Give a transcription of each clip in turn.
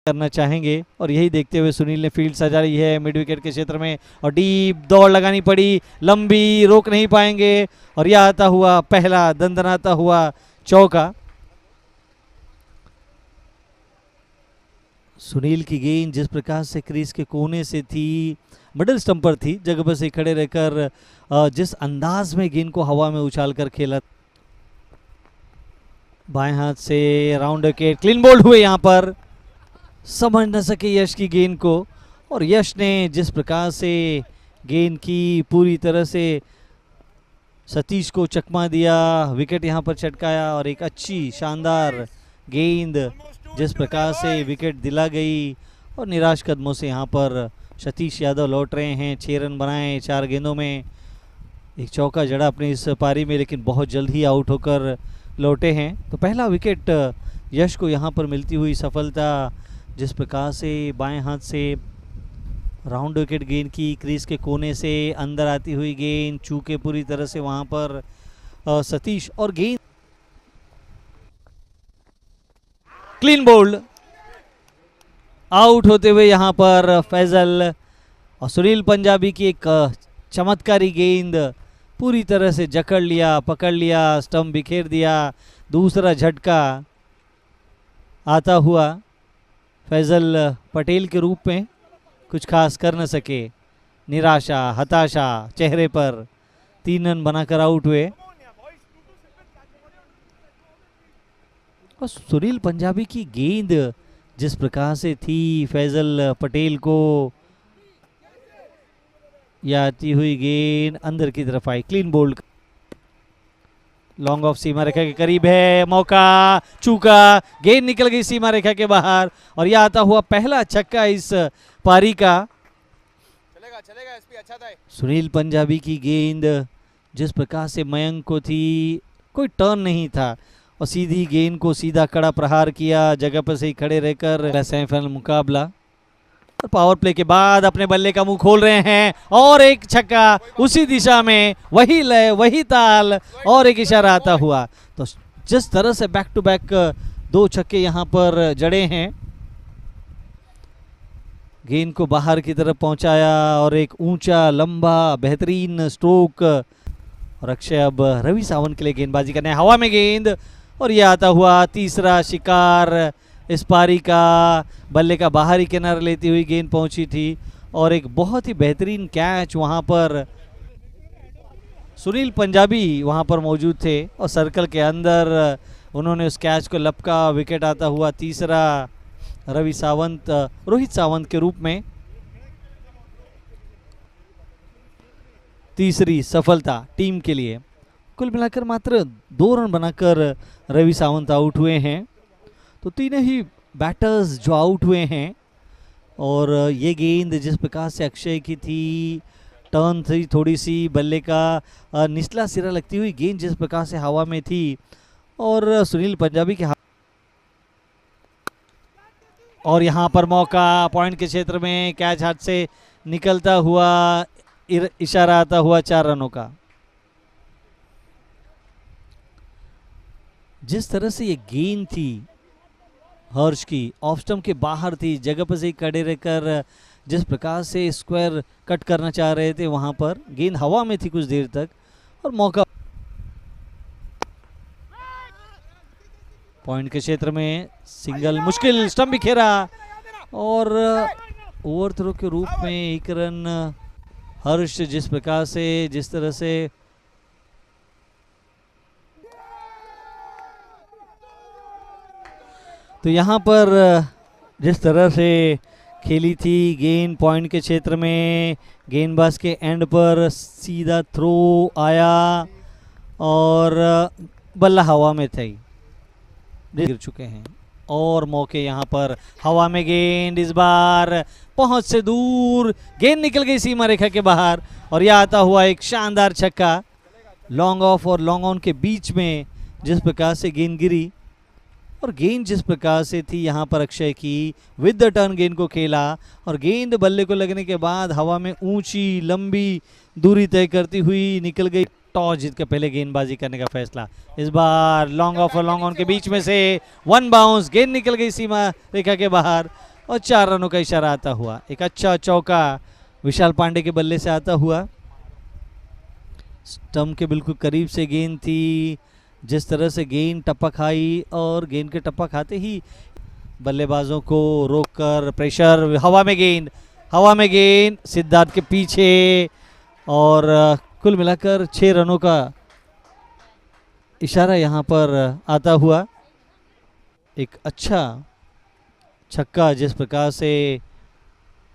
करना चाहेंगे और यही देखते हुए सुनील ने फील्ड सजा रही है मिड विकेट के क्षेत्र में और डीप दौड़ लगानी पड़ी, लंबी, रोक नहीं पाएंगे और यह आता हुआ पहला दंदनाता हुआ चौका। सुनील की गेंद जिस प्रकार से क्रीज के कोने से थी, मिडिल स्टंप पर थी, जगह पर से खड़े रहकर जिस अंदाज में गेंद को हवा में उछाल कर खेला, बाएं हाथ से राउंड विकेट, क्लीन बोल्ड हुए, यहाँ पर समझ न सके यश की गेंद को और यश ने जिस प्रकार से गेंद की पूरी तरह से सतीश को चकमा दिया, विकेट यहाँ पर चटकाया और एक अच्छी शानदार गेंद जिस प्रकार से विकेट दिला गई और निराश कदमों से यहाँ पर सतीश यादव लौट रहे हैं। 6 रन बनाए 4 गेंदों में, एक चौका जड़ा अपनी इस पारी में, लेकिन बहुत जल्द ही आउट होकर लौटे हैं। तो पहला विकेट यश को यहाँ पर मिलती हुई सफलता, जिस प्रकार से बाएं हाथ से राउंड विकेट गेंद की, क्रीज के कोने से अंदर आती हुई गेंद चूके पूरी तरह से वहाँ पर सतीश और गेंद क्लीन बोल्ड, आउट होते हुए यहाँ पर फैजल और सुनील पंजाबी की एक चमत्कारी गेंद पूरी तरह से जकड़ लिया, पकड़ लिया, स्टंप बिखेर दिया। दूसरा झटका आता हुआ फैजल पटेल के रूप में कुछ खास कर न सके, निराशा, हताशा चेहरे पर, 3 रन बनाकर आउट हुए। और सुनील पंजाबी की गेंद जिस प्रकार से थी, फैजल पटेल को यह आती हुई गेंद अंदर की तरफ आई, क्लीन बोल्ड, लॉन्ग ऑफ सीमा रेखा के करीब है, मौका, चूका, गेंद निकल गई सीमा रेखा के बाहर और यह आता हुआ पहला छक्का इस पारी का। चलेगा एसपी, अच्छा था। सुनील पंजाबी की गेंद जिस प्रकार से मयंक को थी, कोई टर्न नहीं था और सीधी गेंद को सीधा कड़ा प्रहार किया, जगह पर से ही खड़े रहकर सेमीफाइनल मुकाबला। और पावर प्ले के बाद अपने बल्ले का मुंह खोल रहे हैं और एक छक्का उसी दिशा में, वही लय, वही ताल और एक इशारा आता हुआ। तो जिस तरह से बैक टू बैक 2 छक्के यहाँ पर जड़े हैं, गेंद को बाहर की तरफ पहुंचाया और एक ऊंचा लंबा बेहतरीन स्ट्रोक और अक्षय अब रवि सावंत के लिए गेंदबाजी करने, हवा में गेंद और यह आता हुआ तीसरा शिकार इस पारी का। बल्ले का बाहरी किनारा लेती हुई गेंद पहुंची थी और एक बहुत ही बेहतरीन कैच वहां पर, सुनील पंजाबी वहां पर मौजूद थे और सर्कल के अंदर उन्होंने उस कैच को लपका, विकेट आता हुआ तीसरा रवि सावंत, रोहित सावंत के रूप में। तीसरी सफलता टीम के लिए। कुल मिलाकर मात्र 2 रन बनाकर रवि सावंत आउट हुए हैं। तो तीनों ही बैटर्स जो आउट हुए हैं और ये गेंद जिस प्रकार से अक्षय की थी, टर्न थी थोड़ी सी, बल्ले का निचला सिरा लगती हुई गेंद जिस प्रकार से हवा में थी और सुनील पंजाबी के और यहाँ पर मौका, पॉइंट के क्षेत्र में कैच हाथ से निकलता हुआ, इशारा आता हुआ 4 रनों का। जिस तरह से ये गेंद थी हर्ष की, ऑफ स्टंप के बाहर थी, जगह पर से ही खड़े रहकर जिस प्रकार से स्क्वायर कट करना चाह रहे थे, वहां पर गेंद हवा में थी कुछ देर तक और मौका पॉइंट के क्षेत्र में, सिंगल, मुश्किल, स्टंप बिखेरा और ओवर थ्रो के रूप में 1 रन। हर्ष जिस प्रकार से, जिस तरह से तो यहाँ पर जिस तरह से खेली थी गेंद पॉइंट के क्षेत्र में, गेंदबाज के एंड पर सीधा थ्रो आया और बल्ला हवा में थी, गिर चुके हैं और मौके यहाँ पर, हवा में गेंद, इस बार पहुंच से दूर, गेंद निकल गई सीमा रेखा के बाहर और यह आता हुआ एक शानदार छक्का, लॉन्ग ऑफ और लॉन्ग ऑन के बीच में जिस प्रकार से गेंद गिरी और गेंद जिस प्रकार से थी यहाँ पर अक्षय की, विद द टर्न गेंद को खेला और गेंद बल्ले को लगने के बाद हवा में ऊंची लंबी दूरी तय करती हुई निकल गई। टॉस जीत कर पहले गेंदबाजी करने का फैसला, इस बार लॉन्ग ऑफ और लॉन्ग ऑन के बीच में से 1 बाउंस, गेंद निकल गई सीमा रेखा के बाहर और 4 रनों का इशारा आता हुआ। एक अच्छा चौका विशाल पांडे के बल्ले से आता हुआ। स्टंप के बिल्कुल करीब से गेंद थी। जिस तरह से गेंद टपक आई और गेंद के टपक आते ही बल्लेबाजों को रोककर प्रेशर, हवा में गेंद सिद्धार्थ के पीछे और कुल मिलाकर 6 रनों का इशारा यहाँ पर आता हुआ। एक अच्छा छक्का जिस प्रकार से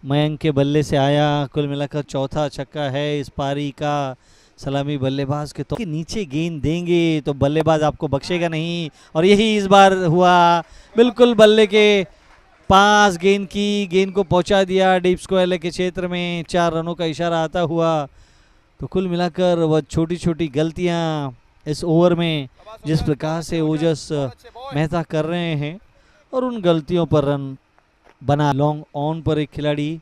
मयंक के बल्ले से आया, कुल मिलाकर चौथा छक्का है इस पारी का। सलामी बल्लेबाज के तो नीचे गेंद देंगे तो बल्लेबाज आपको बख्शेगा नहीं, और यही इस बार हुआ। बिल्कुल बल्ले के पास गेंद को पहुंचा दिया डीप स्क्वायर के क्षेत्र में। 4 रनों का इशारा आता हुआ। तो कुल मिलाकर वह छोटी छोटी गलतियां इस ओवर में जिस प्रकार से ओजस मेहता कर रहे हैं, और उन गलतियों पर रन बना। लॉन्ग ऑन पर एक खिलाड़ी,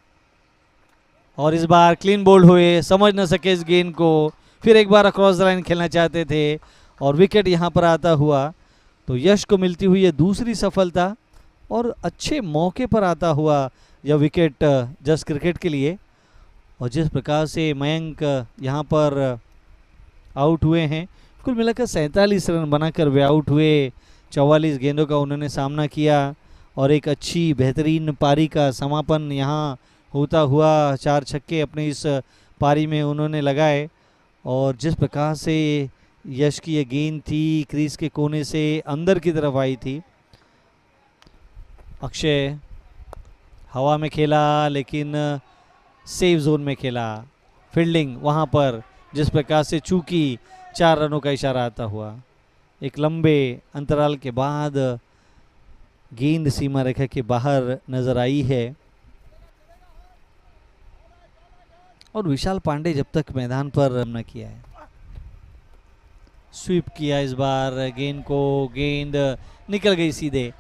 और इस बार क्लीन बोल्ड हुए, समझ न सके इस गेंद को, फिर एक बार अक्रॉस द लाइन खेलना चाहते थे और विकेट यहां पर आता हुआ। तो यश को मिलती हुई है दूसरी सफलता, और अच्छे मौके पर आता हुआ यह विकेट जस्ट क्रिकेट के लिए। और जिस प्रकार से मयंक यहां पर आउट हुए हैं, कुल मिलाकर 47 रन बनाकर वे आउट हुए। 44 गेंदों का उन्होंने सामना किया और एक अच्छी बेहतरीन पारी का समापन यहाँ होता हुआ। 4 छक्के अपने इस पारी में उन्होंने लगाए, और जिस प्रकार से यश की ये गेंद थी क्रीज के कोने से अंदर की तरफ आई थी। अक्षय हवा में खेला लेकिन सेफ जोन में खेला। फील्डिंग वहाँ पर जिस प्रकार से चूकी, 4 रनों का इशारा आता हुआ। एक लंबे अंतराल के बाद गेंद सीमा रेखा के बाहर नजर आई है, और विशाल पांडे जब तक मैदान पर न किया है। स्वीप किया इस बार गेंद निकल गई सीधे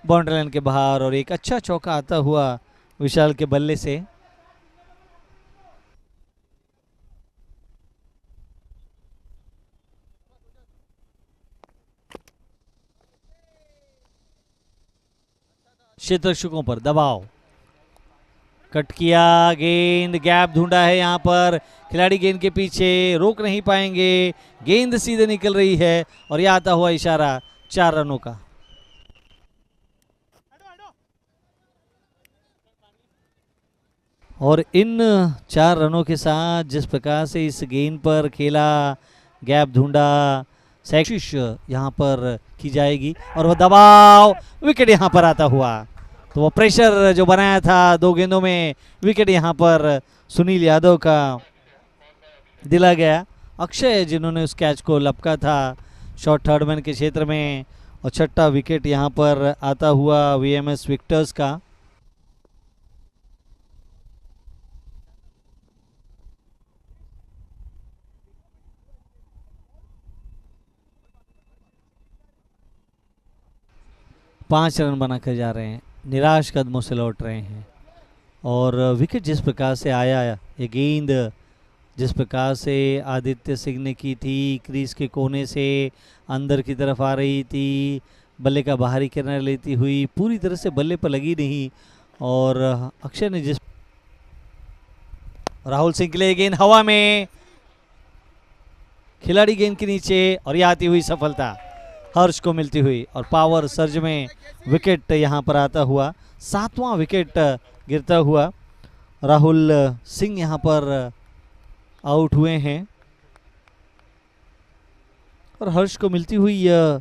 बाउंड्री लाइन के बाहर, और एक अच्छा चौका आता हुआ विशाल के बल्ले से। क्षेत्ररक्षकों पर दबाव, कट किया, गेंद गैप ढूंढा है यहाँ पर खिलाड़ी, गेंद के पीछे रोक नहीं पाएंगे, गेंद सीधे निकल रही है, और यह आता हुआ इशारा 4 रनों का। और इन 4 रनों के साथ जिस प्रकार से इस गेंद पर खेला, गैप ढूंढा, कोशिश यहाँ पर की जाएगी, और वह दबाव, विकेट यहाँ पर आता हुआ। तो वो प्रेशर जो बनाया था 2 गेंदों में, विकेट यहाँ पर सुनील यादव का दिला गया। अक्षय जिन्होंने उस कैच को लपका था शॉर्ट थर्ड मैन के क्षेत्र में, और छठा विकेट यहाँ पर आता हुआ वीएमएस विक्टर्स का। पांच रन बनाकर जा रहे हैं, निराश कदमों से लौट रहे हैं, और विकेट जिस प्रकार से आया, ये गेंद जिस प्रकार से आदित्य सिंह ने की थी, क्रीज के कोने से अंदर की तरफ आ रही थी, बल्ले का बाहरी किनारा लेती हुई पूरी तरह से बल्ले पर लगी नहीं, और अक्षय ने जिस राहुल सिंह के लिए गेंद हवा में, खिलाड़ी गेंद के नीचे, और ये आती हुई सफलता हर्ष को मिलती हुई, और पावर सर्ज में विकेट यहां पर आता हुआ। 7वां विकेट गिरता हुआ राहुल सिंह यहां पर आउट हुए हैं, और हर्ष को मिलती हुई यह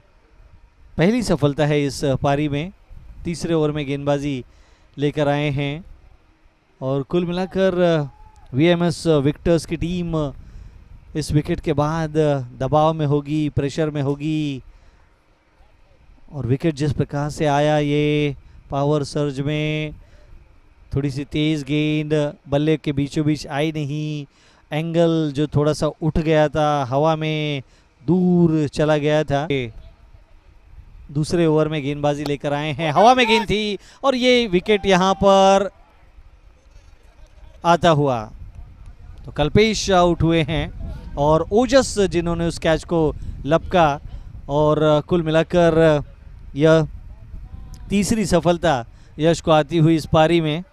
पहली सफलता है इस पारी में। तीसरे ओवर में गेंदबाजी लेकर आए हैं, और कुल मिलाकर वीएमएस विक्टर्स की टीम इस विकेट के बाद दबाव में होगी, प्रेशर में होगी, और विकेट जिस प्रकार से आया, ये पावर सर्ज में थोड़ी सी तेज गेंद बल्ले के बीचों बीच आई नहीं, एंगल जो थोड़ा सा उठ गया था, हवा में दूर चला गया था। दूसरे ओवर में गेंदबाजी लेकर आए हैं, हवा में गेंद थी, और ये विकेट यहां पर आता हुआ। तो कल्पेश आउट हुए हैं, और ओजस जिन्होंने उस कैच को लपका, और कुल मिलाकर यह तीसरी सफलता यश को आती हुई इस पारी में।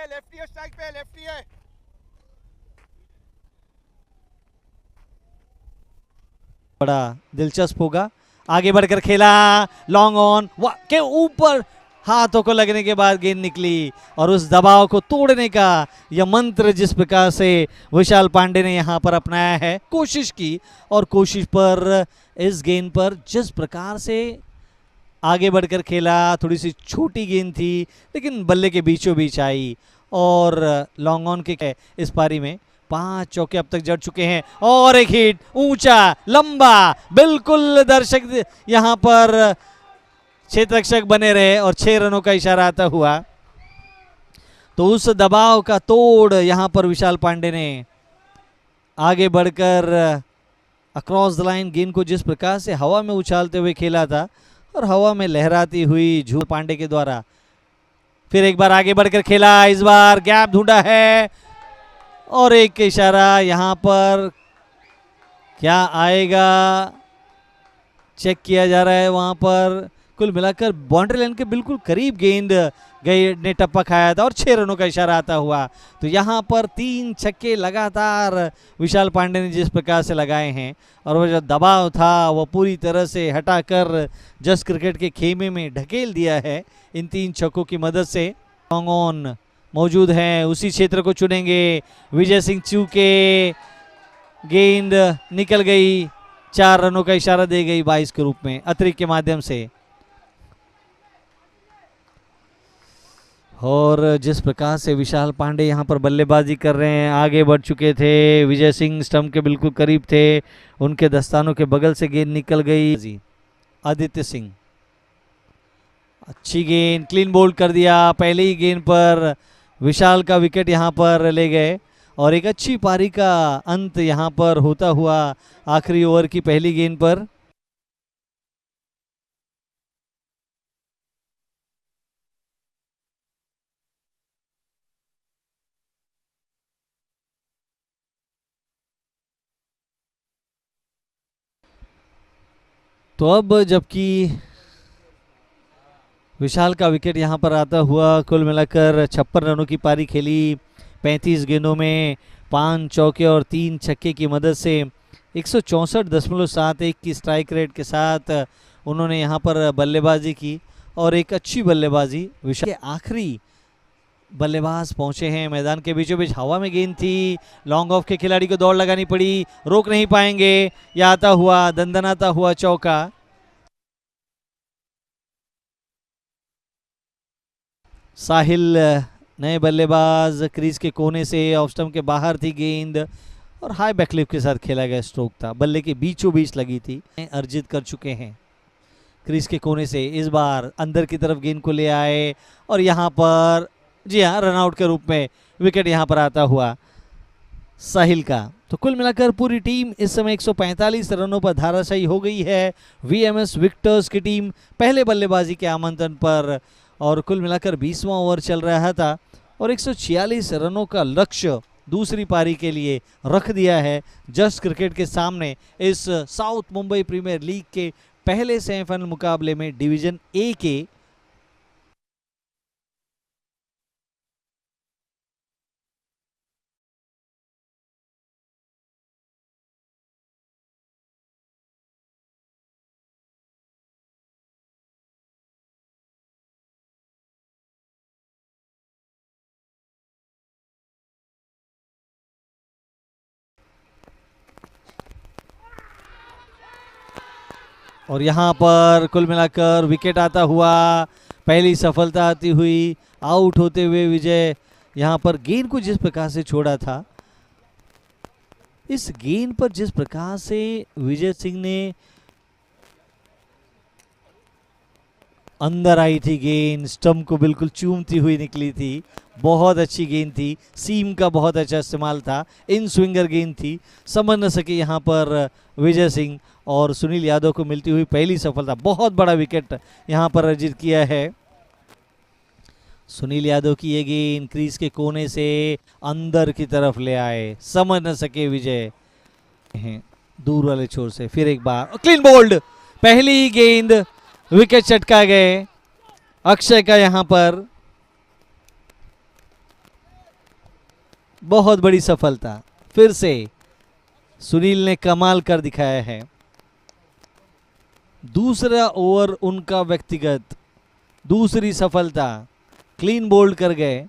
लेफ्टी है स्ट्राइक पे, लेफ्टी है। बड़ा दिलचस्प होगा। आगे बढ़कर खेला, लॉन्ग ऑन के ऊपर हाथों को लगने के बाद गेंद निकली और उस दबाव को तोड़ने का यह मंत्र जिस प्रकार से विशाल पांडे ने यहां पर अपनाया है, कोशिश की और कोशिश पर इस गेंद पर जिस प्रकार से आगे बढ़कर खेला, थोड़ी सी छोटी गेंद थी लेकिन बल्ले के बीचों बीच आई और लॉन्ग ऑन के इस पारी में 5 चौके अब तक जड़ चुके हैं और एक हिट ऊंचा लंबा, बिल्कुल दर्शक यहां पर क्षेत्ररक्षक बने रहे और 6 रनों का इशारा आता हुआ। तो उस दबाव का तोड़ यहां पर विशाल पांडे ने आगे बढ़कर अक्रॉस द लाइन गेंद को जिस प्रकार से हवा में उछालते हुए खेला था और हवा में लहराती हुई झूठ पांडे के द्वारा फिर एक बार आगे बढ़कर खेला, इस बार गैप ढूंढा है और एक इशारा यहां पर क्या आएगा चेक किया जा रहा है वहां पर। कुल मिलाकर बाउंड्री लाइन के बिल्कुल करीब गेंद गई ने टप्पा खाया था और 6 रनों का इशारा आता हुआ। तो यहां पर 3 छक्के लगातार विशाल पांडे ने जिस प्रकार से लगाए हैं और वो जो दबाव था वो पूरी तरह से हटाकर जस्ट क्रिकेट के खेमे में ढकेल दिया है इन 3 छक्कों की मदद से। लॉन्ग ऑन मौजूद हैं, उसी क्षेत्र को चुनेंगे विजय सिंह चूके, गेंद निकल गई, 4 रनों का इशारा दे गई 22 के रूप में अतिरिक्त के माध्यम से। और जिस प्रकार से विशाल पांडे यहां पर बल्लेबाजी कर रहे हैं, आगे बढ़ चुके थे, विजय सिंह स्टंप के बिल्कुल करीब थे, उनके दस्तानों के बगल से गेंद निकल गई। आदित्य सिंह अच्छी गेंद, क्लीन बोल्ड कर दिया, पहले ही गेंद पर विशाल का विकेट यहां पर ले गए और एक अच्छी पारी का अंत यहां पर होता हुआ आखिरी ओवर की पहली गेंद पर। तो अब जबकि विशाल का विकेट यहां पर आता हुआ, कुल मिलाकर 56 रनों की पारी खेली, 35 गेंदों में 5 चौके और 3 छक्के की मदद से 164.71 की स्ट्राइक रेट के साथ उन्होंने यहां पर बल्लेबाजी की और एक अच्छी बल्लेबाजी। विशाल के आखिरी बल्लेबाज पहुंचे हैं मैदान के बीचों बीच, हवा में गेंद थी, लॉन्ग ऑफ के खिलाड़ी को दौड़ लगानी पड़ी, रोक नहीं पाएंगे, यह आता हुआ दंदनाता हुआ चौका। साहिल नए बल्लेबाज, क्रीज के कोने से ऑफ स्टंप के बाहर थी गेंद और हाई बैकलिप के साथ खेला गया स्ट्रोक था, बल्ले के बीचों बीच लगी थी, अर्जित कर चुके हैं। क्रीज के कोने से इस बार अंदर की तरफ गेंद को ले आए और यहां पर जी हाँ रनआउट के रूप में विकेट यहां पर आता हुआ साहिल का। तो कुल मिलाकर पूरी टीम इस समय 145 रनों पर धाराशायी हो गई है। वीएमएस विक्टर्स की टीम पहले बल्लेबाजी के आमंत्रण पर और कुल मिलाकर 20वां ओवर चल रहा था और 146 रनों का लक्ष्य दूसरी पारी के लिए रख दिया है जस्ट क्रिकेट के सामने इस साउथ मुंबई प्रीमियर लीग के पहले सेमीफाइनल मुकाबले में डिवीजन ए के। और यहां पर कुल मिलाकर विकेट आता हुआ, पहली सफलता आती हुई, आउट होते हुए विजय यहां पर गेंद को जिस प्रकार से छोड़ा था, इस गेंद पर जिस प्रकार से विजय सिंह ने अंदर आई थी गेंद, स्टंप को बिल्कुल चूमती हुई निकली थी। बहुत अच्छी गेंद थी, सीम का बहुत अच्छा इस्तेमाल था, इन स्विंगर गेंद थी। समझ न सके यहाँ पर विजय सिंह और सुनील यादव को मिलती हुई पहली सफलता। बहुत बड़ा विकेट यहाँ पर अर्जित किया है सुनील यादव की। ये गेंद क्रीज के कोने से अंदर की तरफ ले आए, समझ न सके विजय दूर वाले छोर से। फिर एक बार क्लीन बोल्ड, पहली गेंद विकेट चटका गए अक्षय का। यहां पर बहुत बड़ी सफलता, फिर से सुनील ने कमाल कर दिखाया है। दूसरा ओवर उनका व्यक्तिगत, दूसरी सफलता, क्लीन बोल्ड कर गए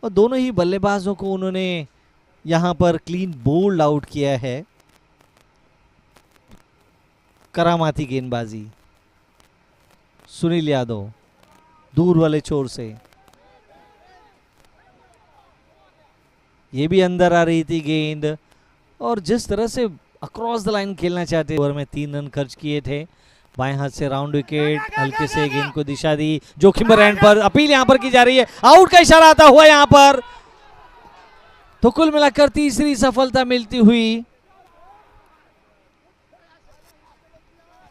और दोनों ही बल्लेबाजों को उन्होंने यहां पर क्लीन बोल्ड आउट किया है। करामाती गेंदबाजी सुनील यादव दूर वाले छोर से, ये भी अंदर आ रही थी गेंद। और जिस तरह से अक्रॉस द लाइन खेलना चाहते, ओवर में 3 रन खर्च किए थे। बाएं हाथ से राउंड विकेट, हल्के से गेंद को दिशा दी, जोखिम रैंड पर अपील यहां पर की जा रही है, आउट का इशारा आता हुआ यहां पर। तो कुल मिलाकर तीसरी सफलता मिलती हुई।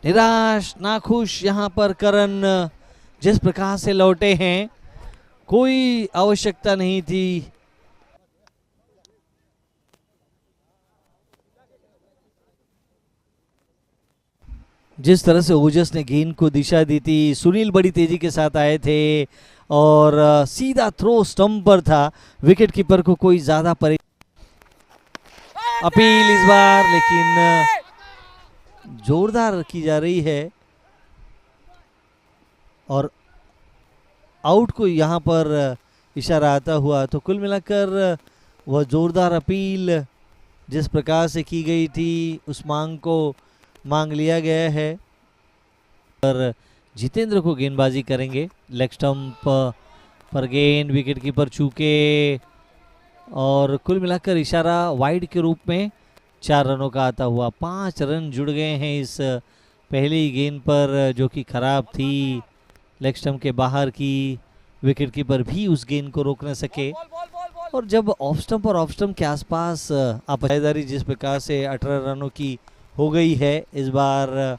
निराश नाखुश यहां पर करण जिस प्रकार से लौटे हैं, कोई आवश्यकता नहीं थी। जिस तरह से ओजस ने गेंद को दिशा दी थी, सुनील बड़ी तेजी के साथ आए थे और सीधा थ्रो स्टंप पर था। विकेट कीपर को कोई ज्यादा अपील इस बार, लेकिन जोरदार की जा रही है और आउट को यहां पर इशारा आता हुआ। तो कुल मिलाकर वह जोरदार अपील जिस प्रकार से की गई थी, उस मांग को मांग लिया गया है। पर जितेंद्र को गेंदबाजी करेंगे, लेग स्टंप पर गेंद विकेट कीपर चूके और कुल मिलाकर इशारा वाइड के रूप में 4 रनों का आता हुआ। 5 रन जुड़ गए हैं इस पहली गेंद पर जो कि खराब थी, लेग स्टंप के बाहर की। विकेट कीपर भी उस गेंद को रोक न सके और जब ऑफ स्टंप और ऑफ स्टंप के आसपास पायदारी जिस प्रकार से 18 रनों की हो गई है, इस बार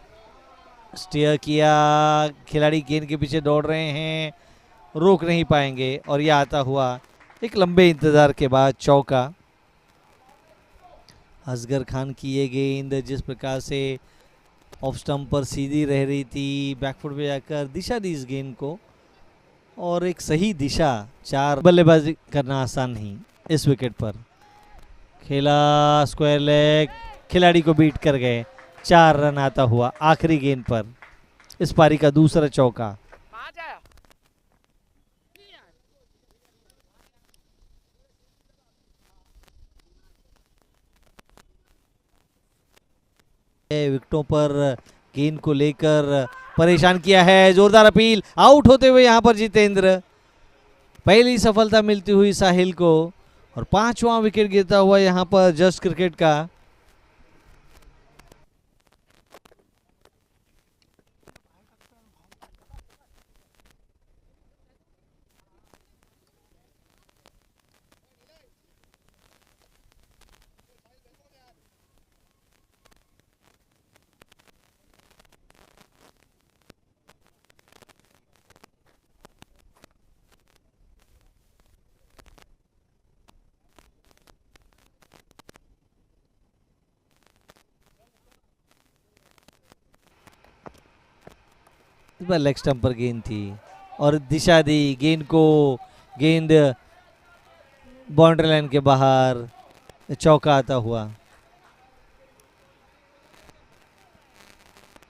स्टेयर किया, खिलाड़ी गेंद के पीछे दौड़ रहे हैं, रोक नहीं पाएंगे और यह आता हुआ एक लंबे इंतजार के बाद चौका। असगर खान की ये गेंद जिस प्रकार से ऑफ स्टंप पर सीधी रह रही थी, बैकफुट पे जाकर दिशा दी इस गेंद को और एक सही दिशा। 4 बल्लेबाजी करना आसान नहीं इस विकेट पर। खेला स्क्वायर लेग, खिलाड़ी को बीट कर गए, 4 रन आता हुआ आखिरी गेंद पर। इस पारी का दूसरा चौका। विकेटों पर गेंद को लेकर परेशान किया है, जोरदार अपील, आउट होते हुए यहां पर जितेंद्र। पहली सफलता मिलती हुई साहिल को और 5वां विकेट गिरता हुआ यहां पर जस्ट क्रिकेट का। इस बार लेग स्टंप पर गेंद थी और दिशा दी गेंद को, गेंद बाउंड्री लाइन के बाहर, चौका आता हुआ।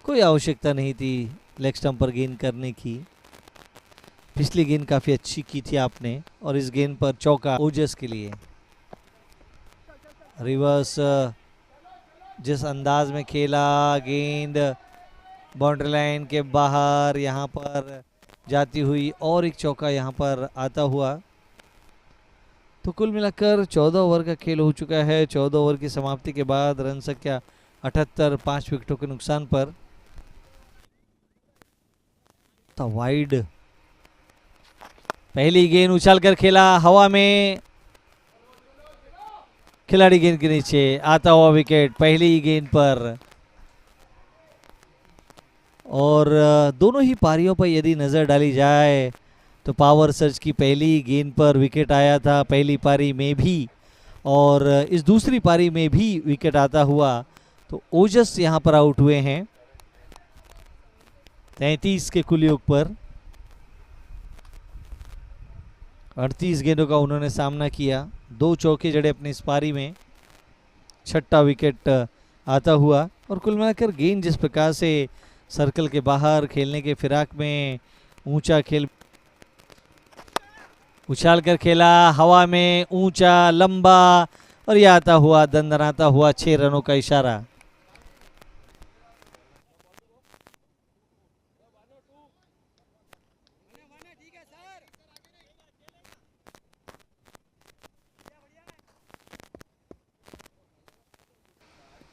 कोई आवश्यकता नहीं थी लेग स्टंप पर गेंद करने की। पिछली गेंद काफी अच्छी की थी आपने और इस गेंद पर चौका ओजस के लिए। रिवर्स जिस अंदाज में खेला, गेंद बाउंड्री लाइन के बाहर यहां पर जाती हुई और एक चौका यहां पर आता हुआ। तो कुल मिलाकर 14 ओवर का खेल हो चुका है। 14 ओवर की समाप्ति के बाद रन संख्या 78, 5 विकेटों के नुकसान पर। वाइड। पहली गेंद उछाल कर खेला हवा में, खिलाड़ी गेंद के नीचे, आता हुआ विकेट पहली गेंद पर। और दोनों ही पारियों पर यदि नजर डाली जाए तो पावर सर्च की पहली गेंद पर विकेट आया था पहली पारी में भी, और इस दूसरी पारी में भी विकेट आता हुआ। तो ओजस यहां पर आउट हुए हैं 33 के कुल योग पर। 38 गेंदों का उन्होंने सामना किया, 2 चौके जड़े अपनी इस पारी में, छठा विकेट आता हुआ। और कुल मिलाकर गेंद जिस प्रकार से सर्कल के बाहर खेलने के फिराक में ऊंचा खेल, उछाल कर खेला हवा में, ऊंचा लंबा, और यह आता हुआ दंदनाता हुआ 6 रनों का इशारा।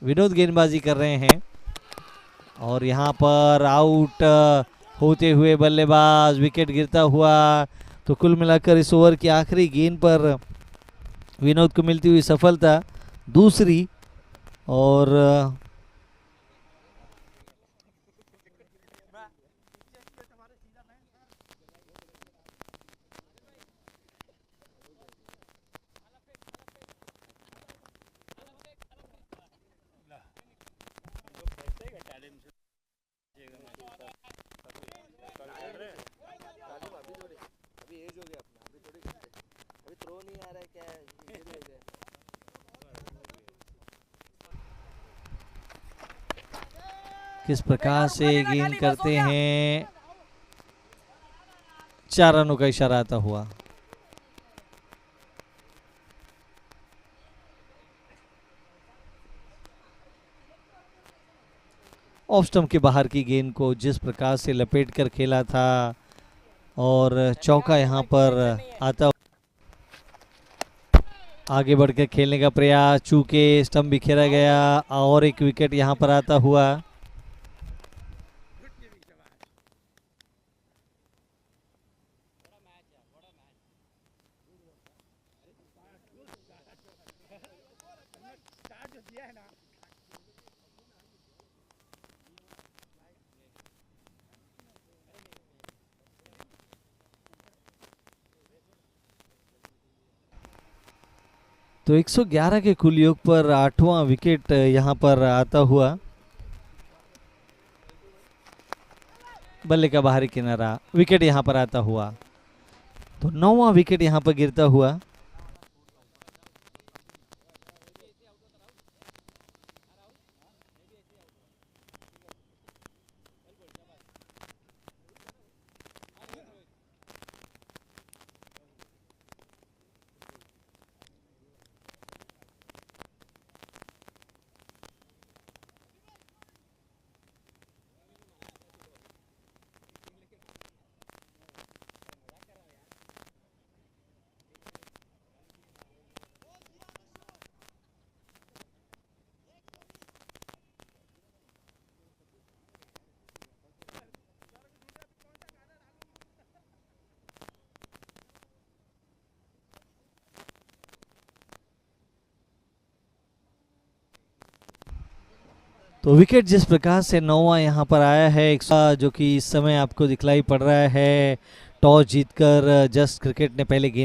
विनोद गेंदबाजी कर रहे हैं और यहां पर आउट होते हुए बल्लेबाज, विकेट गिरता हुआ। तो कुल मिलाकर इस ओवर की आखिरी गेंद पर विनोद को मिलती हुई सफलता दूसरी। और किस प्रकार से गेंद करते हैं, 4 रनों का इशारा आता हुआ। ऑफ स्टंप के बाहर की गेंद को जिस प्रकार से लपेट कर खेला था और चौका यहां पर आता, आगे बढ़कर खेलने का प्रयास, चूके स्टंप बिखेरा गया और एक विकेट यहां पर आता हुआ। तो 111 के कुल योग पर 8वां विकेट यहां पर आता हुआ। बल्ले का बाहरी किनारा, विकेट यहां पर आता हुआ। तो 9वां विकेट यहां पर गिरता हुआ। तो विकेट जिस प्रकार से 9वां यहाँ पर आया है, जो कि इस समय आपको दिखलाई पड़ रहा है, टॉस जीतकर जस्ट क्रिकेट ने पहले गेंद